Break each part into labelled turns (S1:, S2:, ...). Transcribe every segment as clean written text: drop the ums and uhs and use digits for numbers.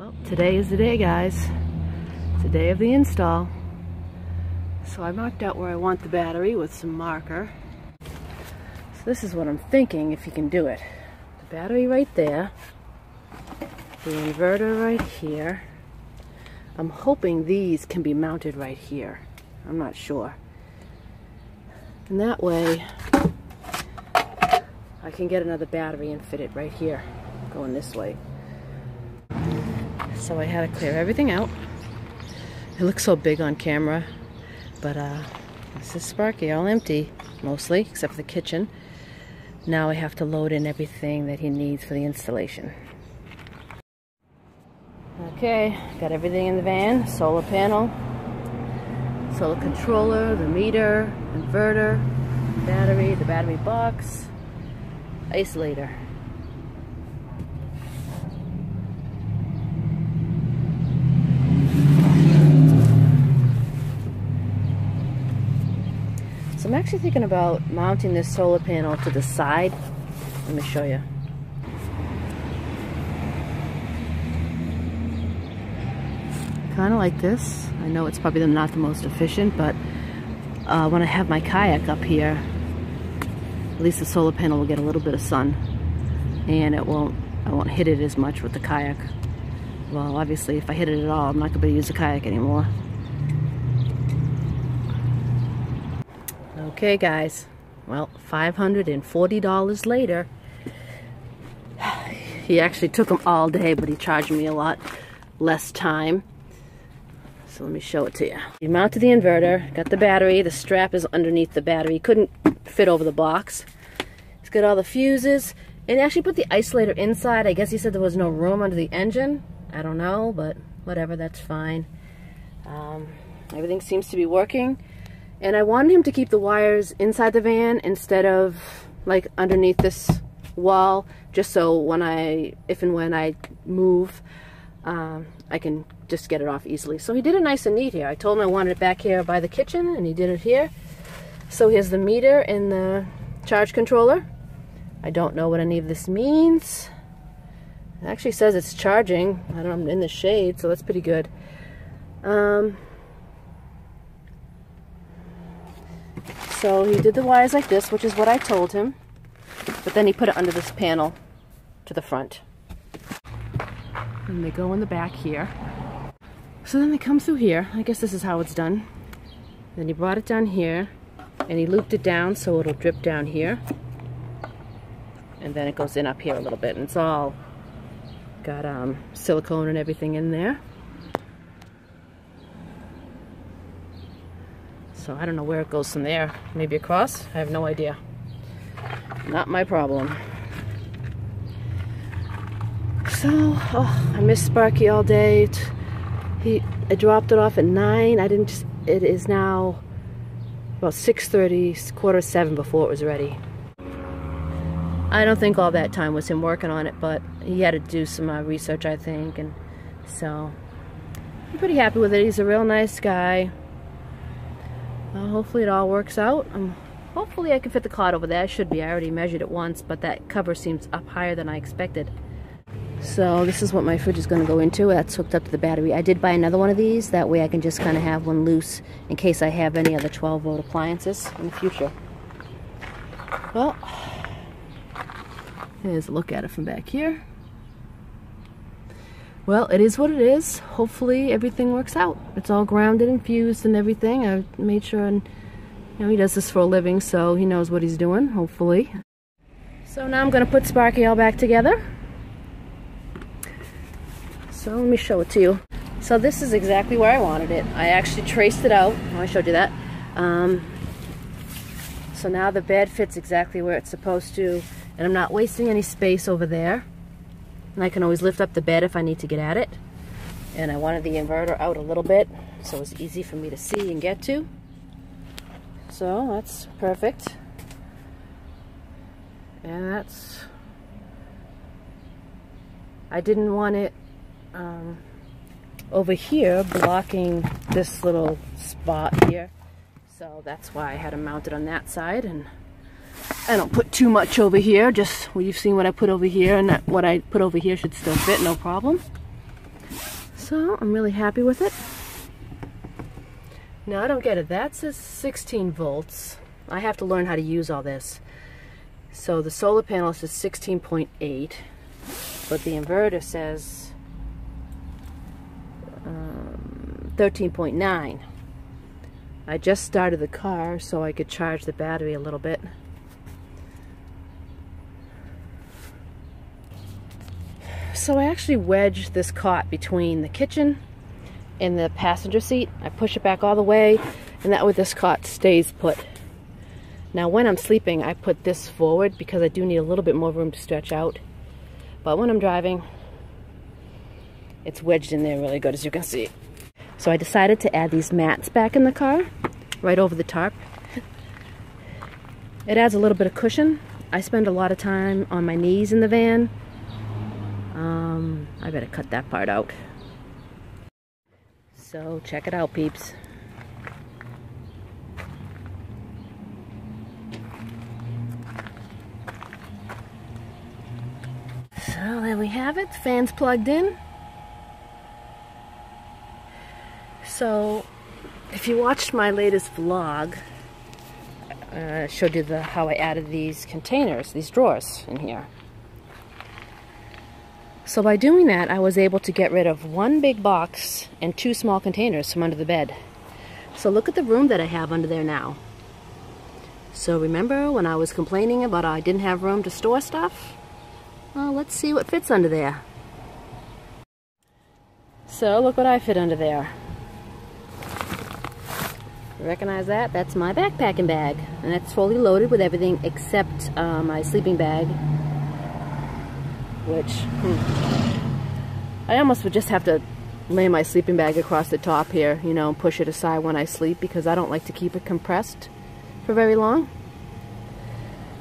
S1: Well, today is the day, guys. It's the day of the install. So I marked out where I want the battery with some marker. So this is what I'm thinking, if you can do it. The battery right there, the inverter right here. I'm hoping these can be mounted right here. I'm not sure. And that way, I can get another battery and fit it right here, going this way. So I had to clear everything out. It looks so big on camera, but this is Sparky, all empty, mostly, except for the kitchen. Now I have to load in everything that he needs for the installation. Okay, got everything in the van, solar panel, solar controller, the meter, inverter, battery, the battery box, isolator. So I'm actually thinking about mounting this solar panel to the side. Let me show you. Kind of like this. I know it's probably not the most efficient, but when I have my kayak up here, at least the solar panel will get a little bit of sun, and I won't hit it as much with the kayak. Well, obviously, if I hit it at all, I'm not going to be able to use the kayak anymore. Okay, guys. Well, $540 later. He actually took them all day, but he charged me a lot less time. So let me show it to you. You mounted the inverter, got the battery, the strap is underneath the battery. Couldn't fit over the box. It's got all the fuses, and actually put the isolator inside. I guess he said there was no room under the engine. I don't know, but whatever, that's fine. Everything seems to be working. And I wanted him to keep the wires inside the van instead of like underneath this wall, just so if and when I move, I can just get it off easily. So he did it nice and neat here. I told him I wanted it back here by the kitchen, and he did it here. So here's the meter and the charge controller. I don't know what any of this means. It actually says it's charging. I don't know, I'm in the shade, so that's pretty good. So he did the wires like this, which is what I told him. But then he put it under this panel to the front. And they go in the back here. So then they come through here. I guess this is how it's done. Then he brought it down here, and he looped it down so it'll drip down here. And then it goes in up here a little bit, and it's all got silicone and everything in there. So I don't know where it goes from there. Maybe across? I have no idea. Not my problem. So, I missed Sparky all day. I dropped it off at 9. It is now about 6:30, 6:45 before it was ready. I don't think all that time was him working on it, but he had to do some research, I think, and so I'm pretty happy with it. He's a real nice guy. Hopefully it all works out. Hopefully I can fit the cot over there. I should be. I already measured it once, but that cover seems up higher than I expected. So this is what my fridge is going to go into. That's hooked up to the battery. I did buy another one of these. That way I can just kind of have one loose in case I have any other 12-volt appliances in the future. Well, here's a look at it from back here. Well, it is what it is. Hopefully everything works out. It's all grounded and fused and everything. I made sure, and he does this for a living, so he knows what he's doing, hopefully. So now I'm going to put Sparky all back together. So let me show it to you. So this is exactly where I wanted it. I actually traced it out. Oh, I showed you that. So now the bed fits exactly where it's supposed to, and I'm not wasting any space over there. And I can always lift up the bed if I need to get at it. And I wanted the inverter out a little bit so it's easy for me to see and get to. So that's perfect. And I didn't want it over here blocking this little spot here. So that's why I had them mounted on that side, and I don't put too much over here. Just, well, you've seen what I put over here, and what I put over here should still fit, no problem. So I'm really happy with it. Now I don't get it. That says 16 volts. I have to learn how to use all this. So the solar panel says 16.8, but the inverter says 13.9. I just started the car so I could charge the battery a little bit. So I actually wedged this cot between the kitchen and the passenger seat. I push it back all the way, and that way this cot stays put. Now when I'm sleeping, I put this forward because I do need a little bit more room to stretch out. But when I'm driving, it's wedged in there really good, as you can see. So I decided to add these mats back in the car, right over the tarp. It adds a little bit of cushion. I spend a lot of time on my knees in the van. I better cut that part out. So check it out, peeps. So there we have it, fans plugged in. So if you watched my latest vlog, I showed you how I added these containers, these drawers in here. So by doing that, I was able to get rid of one big box and two small containers from under the bed. So look at the room that I have under there now. So remember when I was complaining about I didn't have room to store stuff? Well, let's see what fits under there. So look what I fit under there. Recognize that? That's my backpacking bag. And it's fully loaded with everything except my sleeping bag. Which, I almost would just have to lay my sleeping bag across the top here, you know, and push it aside when I sleep because I don't like to keep it compressed for very long.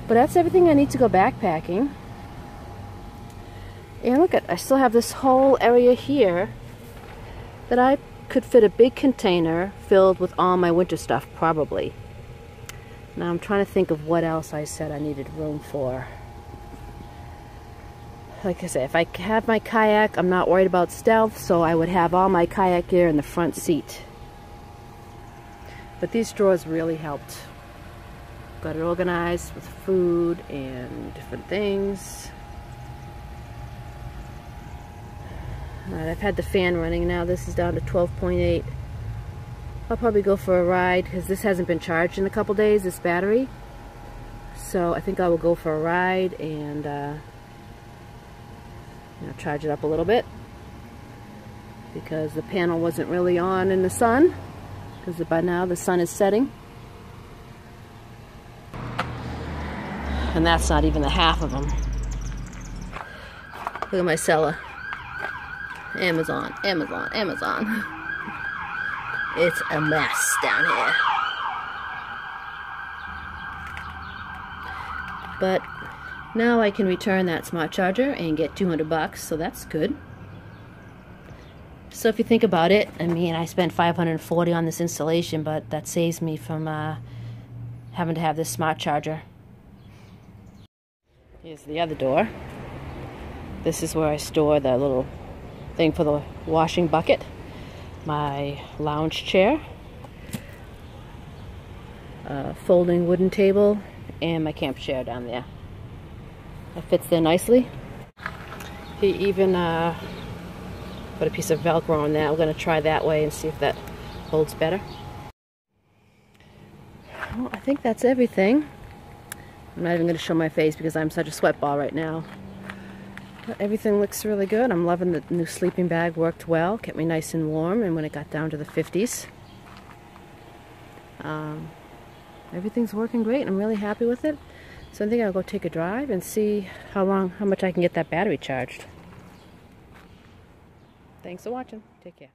S1: But that's everything I need to go backpacking. And look at, I still have this whole area here that I could fit a big container filled with all my winter stuff, probably. Now I'm trying to think of what else I said I needed room for. Like I said, if I have my kayak, I'm not worried about stealth, so I would have all my kayak gear in the front seat. But these drawers really helped. Got it organized with food and different things. Alright, I've had the fan running now. This is down to 12.8. I'll probably go for a ride because this hasn't been charged in a couple days, this battery. So I think I will go for a ride and charge it up a little bit because the panel wasn't really on in the sun because by now the sun is setting. And that's not even the half of them. Look at my cellar. Amazon, Amazon, Amazon. It's a mess down here. But now I can return that smart charger and get $200, so that's good. So if you think about it, I mean, I spent $540 on this installation, but that saves me from having to have this smart charger. Here's the other door. This is where I store the little thing for the washing bucket, my lounge chair, folding wooden table, and my camp chair down there. It fits there nicely. He even put a piece of Velcro on that. We're going to try that way and see if that holds better. Well, I think that's everything. I'm not even going to show my face because I'm such a sweat ball right now. But everything looks really good. I'm loving the new sleeping bag. Worked well. Kept me nice and warm. And when it got down to the 50s. Everything's working great. I'm really happy with it. So I think I'll go take a drive and see how much I can get that battery charged. Thanks for watching. Take care.